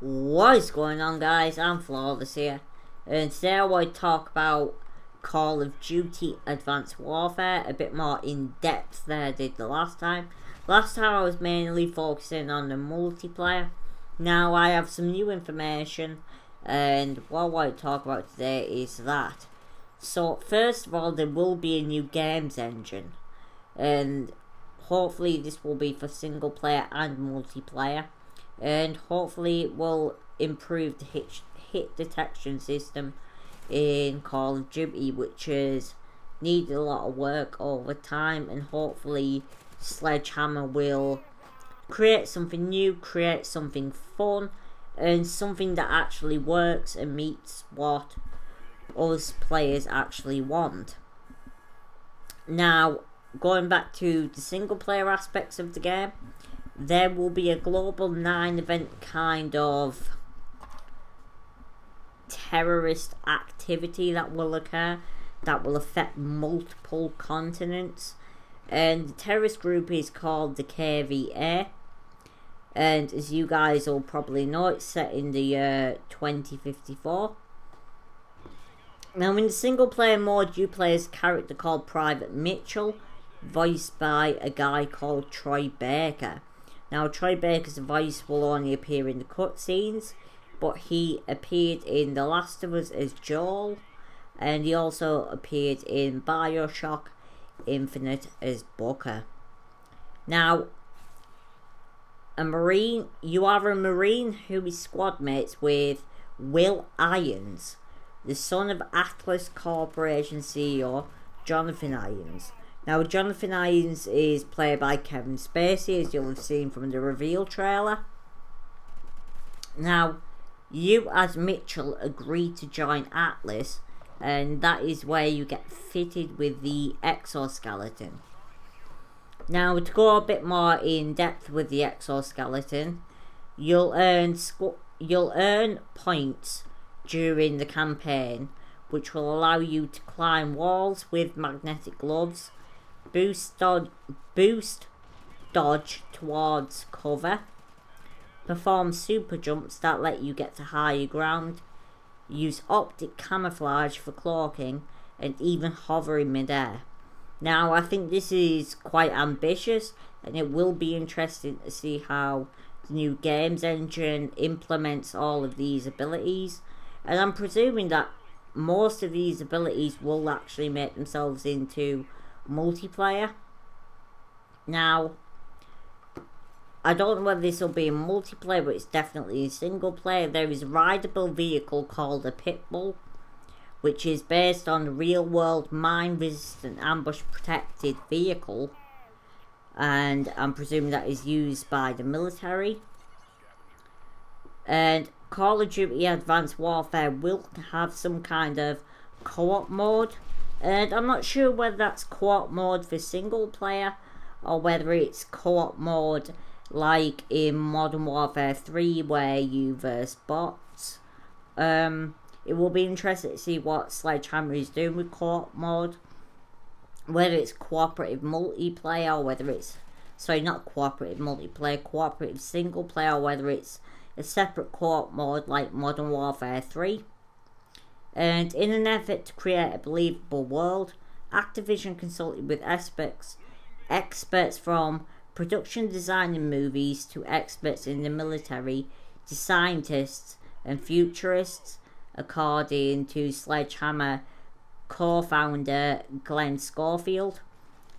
What is going on, guys? I'm Flawless here, and today I want to talk about Call of Duty Advanced Warfare a bit more in depth than I did the last time. Last time I was mainly focusing on the multiplayer. Now I have some new information, and what I want to talk about today is that. So first of all, there will be a new games engine, and hopefully this will be for single player and multiplayer. And hopefully it will improve the hit detection system in Call of Duty, which has needed a lot of work over time, and hopefully Sledgehammer will create something new, create something fun, and something that actually works and meets what us players actually want. Now, going back to the single player aspects of the game, there will be a global 9 event kind of terrorist activity that will occur that will affect multiple continents, and the terrorist group is called the KVA, and as you guys will probably know, it's set in the year 2054. Now in the single player mode, you play as a character called Private Mitchell, voiced by a guy called Troy Baker. Now, Troy Baker's voice will only appear in the cutscenes, but he appeared in The Last of Us as Joel, and he also appeared in BioShock Infinite as Booker. Now, you are a Marine who is squad mates with Will Irons, the son of Atlas Corporation CEO Jonathan Irons. Now, Jonathan Irons is played by Kevin Spacey, as you'll have seen from the reveal trailer. Now, you as Mitchell agree to join Atlas, and that is where you get fitted with the Exoskeleton. Now, to go a bit more in depth with the Exoskeleton, you'll earn points during the campaign, which will allow you to climb walls with magnetic gloves, boost dodge towards cover, perform super jumps that let you get to higher ground, use optic camouflage for cloaking, and even hover in midair. Now, I think this is quite ambitious, and it will be interesting to see how the new games engine implements all of these abilities, and I'm presuming that most of these abilities will actually make themselves into multiplayer. Now, I don't know whether this will be a multiplayer, but it's definitely a single player. There is a rideable vehicle called a Pitbull, which is based on a real world mine resistant ambush protected vehicle, and I'm presuming that is used by the military. And Call of Duty Advanced Warfare will have some kind of co-op mode, and I'm not sure whether that's co-op mode for single player or whether it's co-op mode like in Modern Warfare 3 where you verse bots. It will be interesting to see what Sledgehammer is doing with co-op mode, whether it's cooperative multiplayer or whether it's, sorry, not cooperative multiplayer, cooperative single player, or whether it's a separate co-op mode like Modern Warfare 3. And in an effort to create a believable world, Activision consulted with experts from production design in movies to experts in the military to scientists and futurists, according to Sledgehammer co-founder Glenn Schofield.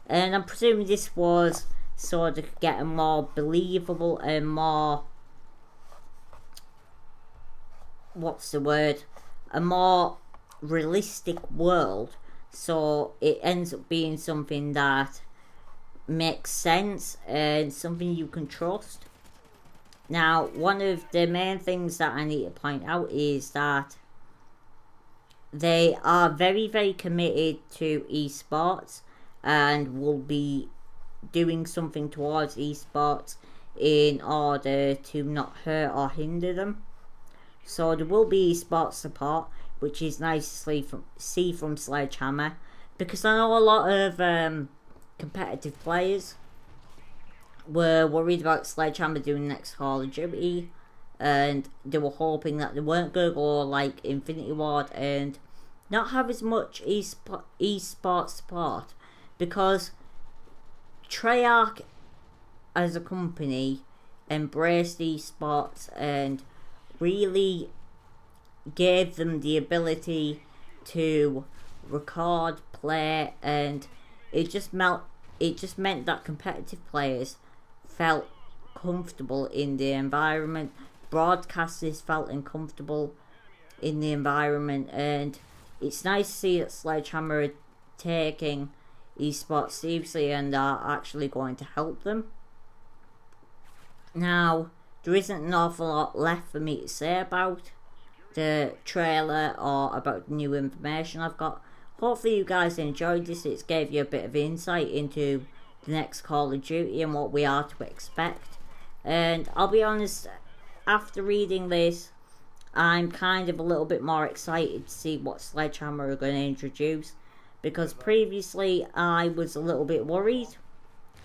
And I'm presuming this was so they could get a more believable and more, a more realistic world, so it ends up being something that makes sense and something you can trust. Now, one of the main things that I need to point out is that they are very, very committed to esports and will be doing something towards esports in order to not hurt or hinder them. So there will be esports support, which is nice to see from Sledgehammer, because I know a lot of competitive players were worried about Sledgehammer doing next Call of Duty, and they were hoping that they weren't going to go like Infinity Ward and not have as much esports support, because Treyarch as a company embraced esports and really gave them the ability to record, play, and it just meant that competitive players felt comfortable in the environment, broadcasters felt uncomfortable in the environment, and it's nice to see that Sledgehammer are taking esports seriously and are actually going to help them. Now, there isn't an awful lot left for me to say about the trailer or about the new information I've got. Hopefully you guys enjoyed this. It gave you a bit of insight into the next Call of Duty and what we are to expect. And I'll be honest, after reading this, I'm kind of a little bit more excited to see what Sledgehammer are going to introduce, because previously I was a little bit worried.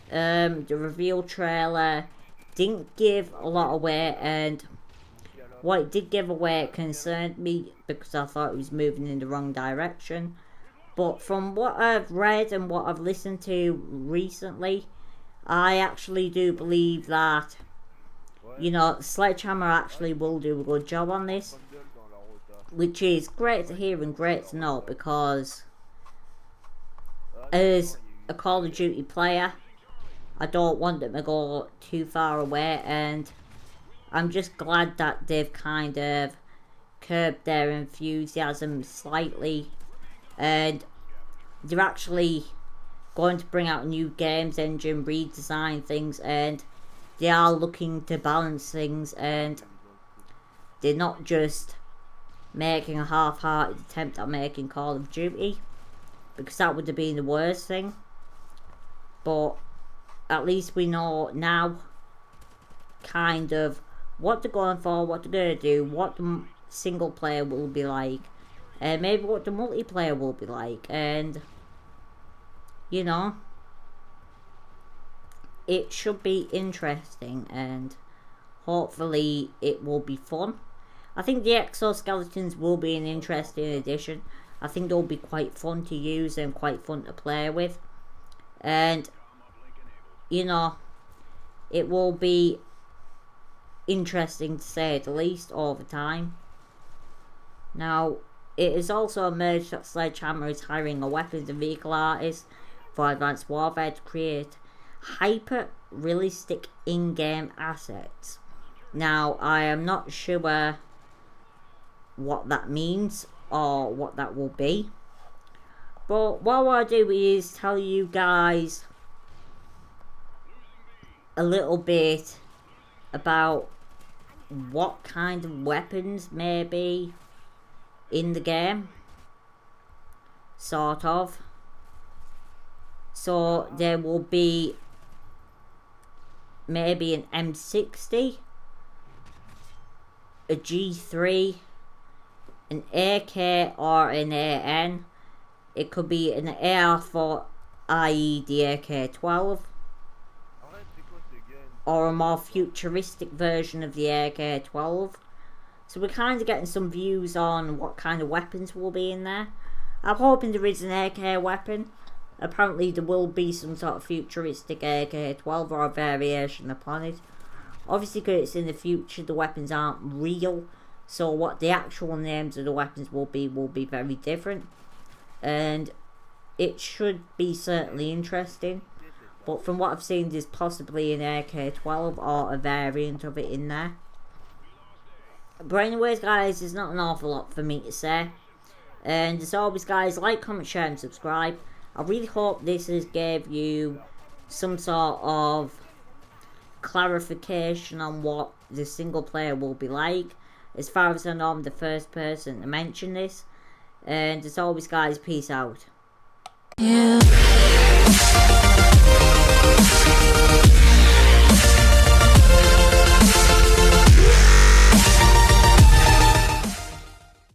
The reveal trailer didn't give a lot away, and what it did give away concerned me because I thought it was moving in the wrong direction. But from what I've read and what I've listened to recently, I actually do believe that, you know, Sledgehammer actually will do a good job on this, which is great to hear and great to know, because as a Call of Duty player, I don't want them to go too far away, and I'm just glad that they've kind of curbed their enthusiasm slightly, and they're actually going to bring out a new games engine, redesign things, and they are looking to balance things, and they're not just making a half-hearted attempt at making Call of Duty, because that would have been the worst thing. But at least we know now kind of what they're going for, what they're going to do, what the single player will be like, and maybe what the multiplayer will be like, and you know, it should be interesting, and hopefully it will be fun. I think the Exoskeletons will be an interesting addition. I think they'll be quite fun to use and quite fun to play with, and you know, it will be interesting to say the least all the time. Now, it has also emerged that Sledgehammer is hiring a weapons and vehicle artist for Advanced Warfare to create hyper-realistic in-game assets. Now, I am not sure what that means or what that will be, but what I'll do is tell you guys a little bit about what kind of weapons may be in the game, sort of. So there will be maybe an M60, a G3, an AK or an AN. It could be an AR4, i.e. the AK-12, or a more futuristic version of the AK-12. So we're kind of getting some views on what kind of weapons will be in there. I'm hoping there is an AK weapon. Apparently there will be some sort of futuristic AK-12 or a variation upon it. Obviously, because it's in the future, the weapons aren't real, so what the actual names of the weapons will be very different, and it should be certainly interesting. But from what I've seen, there's possibly an AK-12 or a variant of it in there. But anyways, guys, there's not an awful lot for me to say. And as always, guys, like, comment, share and subscribe. I really hope this has gave you some sort of clarification on what the single player will be like. As far as I know, I'm the first person to mention this. And as always, guys, peace out. Yeah.